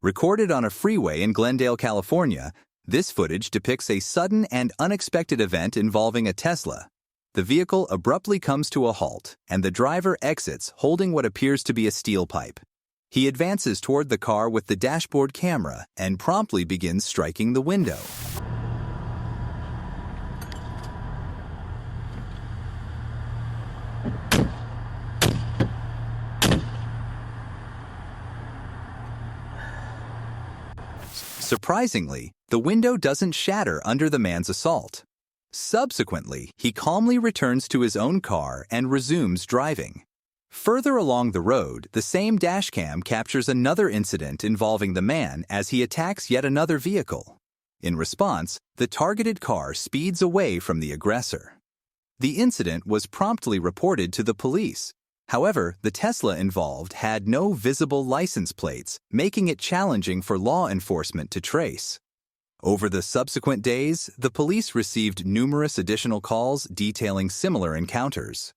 Recorded on a freeway in Glendale, California, this footage depicts a sudden and unexpected event involving a Tesla. The vehicle abruptly comes to a halt, and the driver exits holding what appears to be a steel pipe. He advances toward the car with the dashboard camera and promptly begins striking the window. Surprisingly, the window doesn't shatter under the man's assault. Subsequently, he calmly returns to his own car and resumes driving. Further along the road, the same dashcam captures another incident involving the man as he attacks yet another vehicle. In response, the targeted car speeds away from the aggressor. The incident was promptly reported to the police. However, the Tesla involved had no visible license plates, making it challenging for law enforcement to trace. Over the subsequent days, the police received numerous additional calls detailing similar encounters.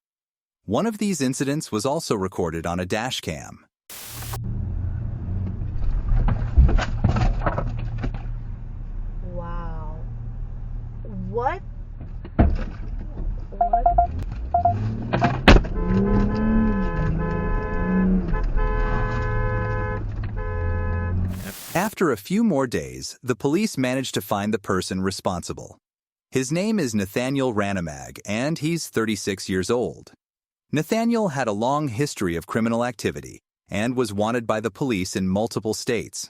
One of these incidents was also recorded on a dashcam. Wow. What? After a few more days, the police managed to find the person responsible. His name is Nathaniel Ranamag, and he's 36 years old. Nathaniel had a long history of criminal activity and was wanted by the police in multiple states.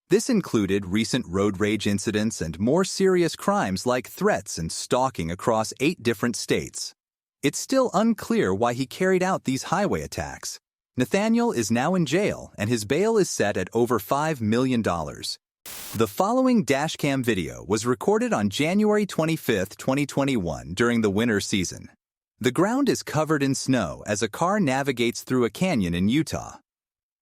This included recent road rage incidents and more serious crimes like threats and stalking across 8 different states. It's still unclear why he carried out these highway attacks. Nathaniel is now in jail, and his bail is set at over $5 million. The following dashcam video was recorded on January 25, 2021 during the winter season. The ground is covered in snow as a car navigates through a canyon in Utah.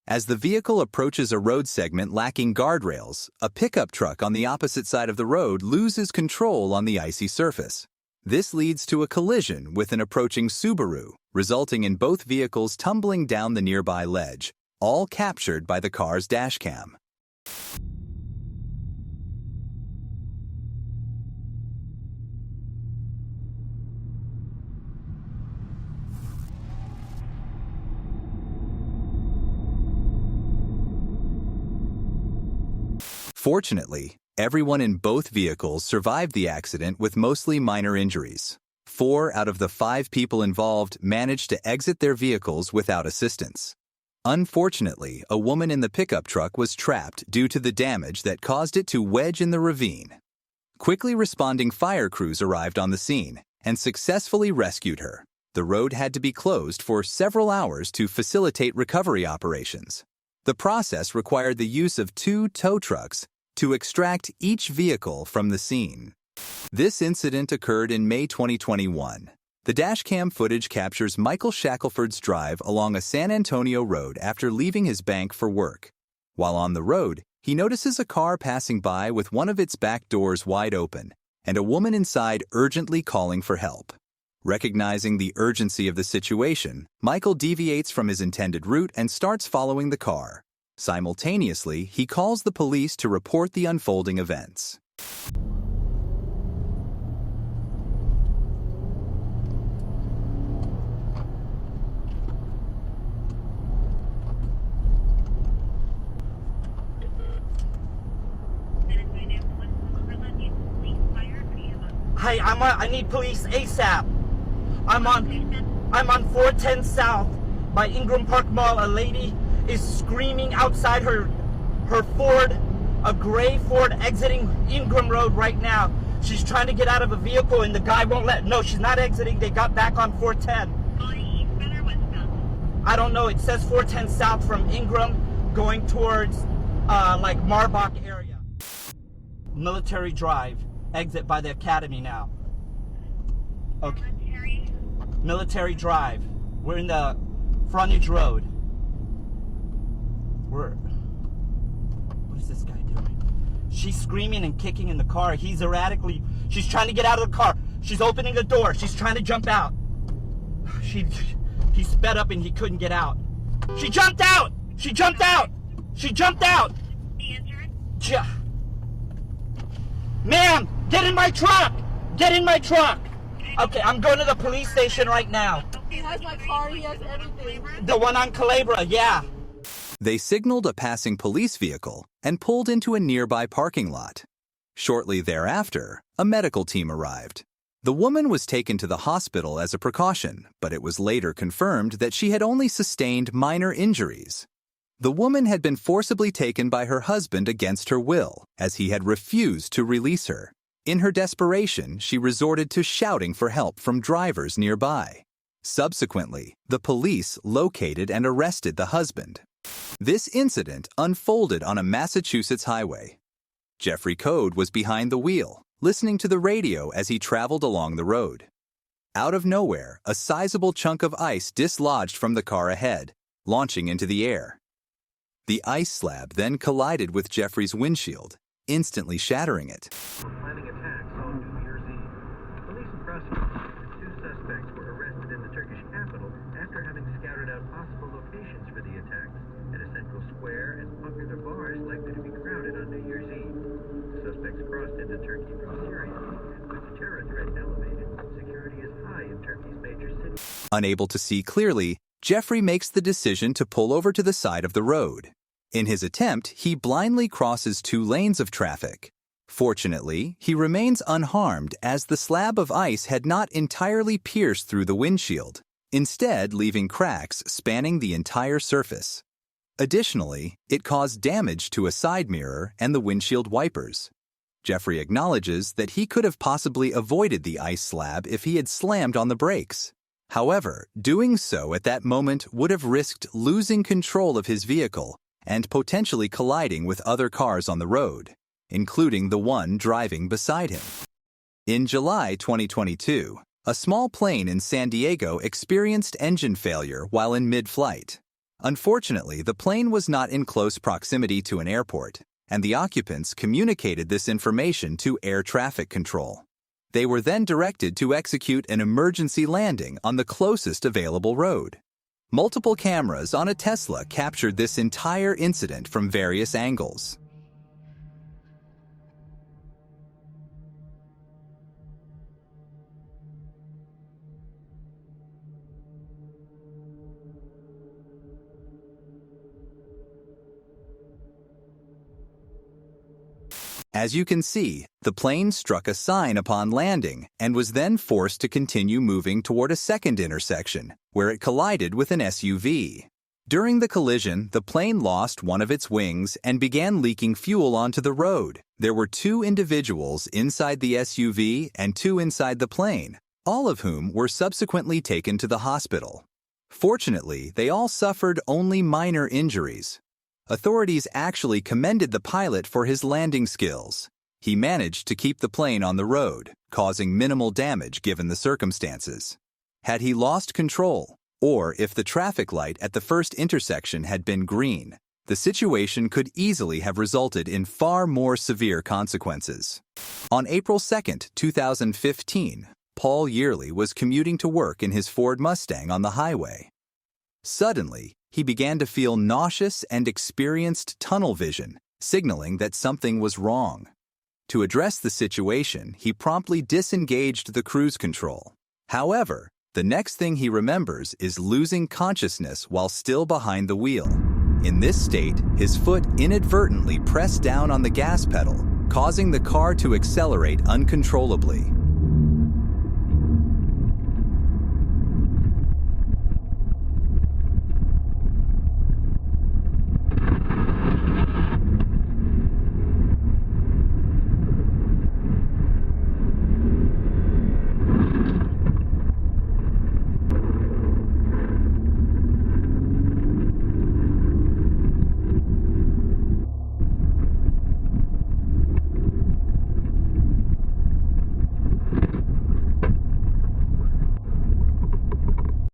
As the vehicle approaches a road segment lacking guardrails, a pickup truck on the opposite side of the road loses control on the icy surface. This leads to a collision with an approaching Subaru, resulting in both vehicles tumbling down the nearby ledge, all captured by the car's dashcam. Fortunately, everyone in both vehicles survived the accident with mostly minor injuries. 4 out of the 5 people involved managed to exit their vehicles without assistance. Unfortunately, a woman in the pickup truck was trapped due to the damage that caused it to wedge in the ravine. Quickly responding fire crews arrived on the scene and successfully rescued her. The road had to be closed for several hours to facilitate recovery operations. The process required the use of 2 tow trucks to extract each vehicle from the scene. This incident occurred in May 2021. The dashcam footage captures Michael Shackelford's drive along a San Antonio road after leaving his bank for work. While on the road, he notices a car passing by with one of its back doors wide open and a woman inside urgently calling for help. Recognizing the urgency of the situation, Michael deviates from his intended route and starts following the car. Simultaneously, he calls the police to report the unfolding events. Hi, I need police ASAP. I'm on 410 South by Ingram Park Mall. A lady is screaming outside her Ford, a gray Ford exiting Ingram Road right now. She's trying to get out of a vehicle and the guy won't let. No, she's not exiting. They got back on 410. I don't know. It says 410 South from Ingram going towards like Marbach area. Military Drive. Exit by the academy now. Okay. Military Drive. We're in the frontage road. What is this guy doing? She's screaming and kicking in the car. He's erratically, she's trying to get out of the car. She's opening the door. She's trying to jump out. He sped up and he couldn't get out. She jumped out! She jumped out! She jumped out! The Ja. Ma'am, get in my truck! Get in my truck! Okay, I'm going to the police station right now. He has my car, he has everything. The one on Calabria, yeah. They signaled a passing police vehicle and pulled into a nearby parking lot. Shortly thereafter, a medical team arrived. The woman was taken to the hospital as a precaution, but it was later confirmed that she had only sustained minor injuries. The woman had been forcibly taken by her husband against her will, as he had refused to release her. In her desperation, she resorted to shouting for help from drivers nearby. Subsequently, the police located and arrested the husband. This incident unfolded on a Massachusetts highway. Jeffrey Code was behind the wheel, listening to the radio as he traveled along the road. Out of nowhere, a sizable chunk of ice dislodged from the car ahead, launching into the air. The ice slab then collided with Jeffrey's windshield, instantly shattering it. Planning attacks on New Year's Eve. Police and prosecutors and two suspects were arrested in the Turkish capital after having scouted out possible locations for the attacks at a central square and popular bars likely to be crowded on New Year's Eve. The suspects crossed into Turkey from Syria. With the terror threat elevated, security is high in Turkey's major cities. Unable to see clearly, Jeffrey makes the decision to pull over to the side of the road. In his attempt, he blindly crosses 2 lanes of traffic. Fortunately, he remains unharmed as the slab of ice had not entirely pierced through the windshield, instead leaving cracks spanning the entire surface. Additionally, it caused damage to a side mirror and the windshield wipers. Jeffrey acknowledges that he could have possibly avoided the ice slab if he had slammed on the brakes. However, doing so at that moment would have risked losing control of his vehicle and potentially colliding with other cars on the road, including the one driving beside him. In July 2022, a small plane in San Diego experienced engine failure while in mid-flight. Unfortunately, the plane was not in close proximity to an airport, and the occupants communicated this information to air traffic control. They were then directed to execute an emergency landing on the closest available road. Multiple cameras on a Tesla captured this entire incident from various angles. As you can see, the plane struck a sign upon landing and was then forced to continue moving toward a second intersection, where it collided with an SUV. During the collision, the plane lost one of its wings and began leaking fuel onto the road. There were 2 individuals inside the SUV and 2 inside the plane, all of whom were subsequently taken to the hospital. Fortunately, they all suffered only minor injuries. Authorities actually commended the pilot for his landing skills. He managed to keep the plane on the road, causing minimal damage given the circumstances. Had he lost control, or if the traffic light at the first intersection had been green, the situation could easily have resulted in far more severe consequences. On April 2, 2015, Paul Yearley was commuting to work in his Ford Mustang on the highway. Suddenly, he began to feel nauseous and experienced tunnel vision, signaling that something was wrong. To address the situation, he promptly disengaged the cruise control. However, the next thing he remembers is losing consciousness while still behind the wheel. In this state, his foot inadvertently pressed down on the gas pedal, causing the car to accelerate uncontrollably.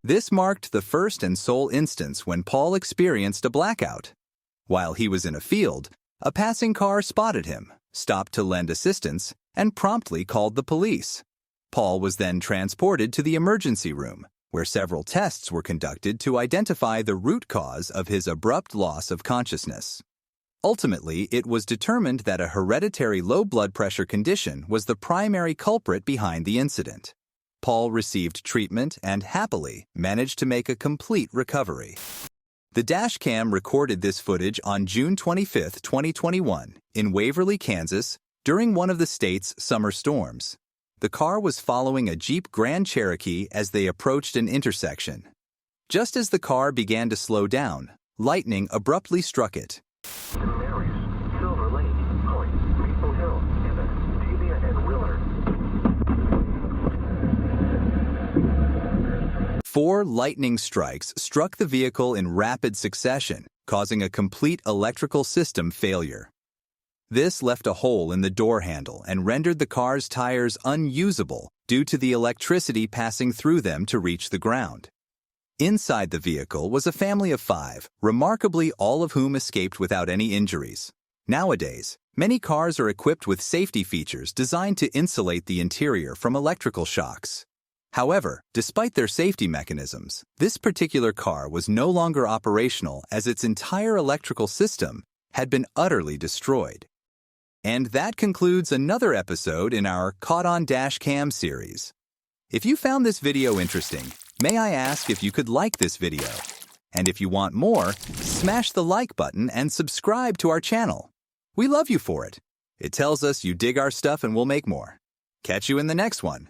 This marked the first and sole instance when Paul experienced a blackout. While he was in a field, a passing car spotted him, stopped to lend assistance, and promptly called the police. Paul was then transported to the emergency room, where several tests were conducted to identify the root cause of his abrupt loss of consciousness. Ultimately, it was determined that a hereditary low blood pressure condition was the primary culprit behind the incident. Paul received treatment and happily managed to make a complete recovery. The dashcam recorded this footage on June 25, 2021, in Waverly, Kansas, during one of the state's summer storms. The car was following a Jeep Grand Cherokee as they approached an intersection. Just as the car began to slow down, lightning abruptly struck it. Silver Lake, Point, Maple Hill, Evans, Tavia, and Willard. 4 lightning strikes struck the vehicle in rapid succession, causing a complete electrical system failure. This left a hole in the door handle and rendered the car's tires unusable due to the electricity passing through them to reach the ground. Inside the vehicle was a family of 5, remarkably all of whom escaped without any injuries. Nowadays, many cars are equipped with safety features designed to insulate the interior from electrical shocks. However, despite their safety mechanisms, this particular car was no longer operational as its entire electrical system had been utterly destroyed. And that concludes another episode in our Caught on Dashcam series. If you found this video interesting, may I ask if you could like this video? And if you want more, smash the like button and subscribe to our channel. We love you for it. It tells us you dig our stuff and we'll make more. Catch you in the next one.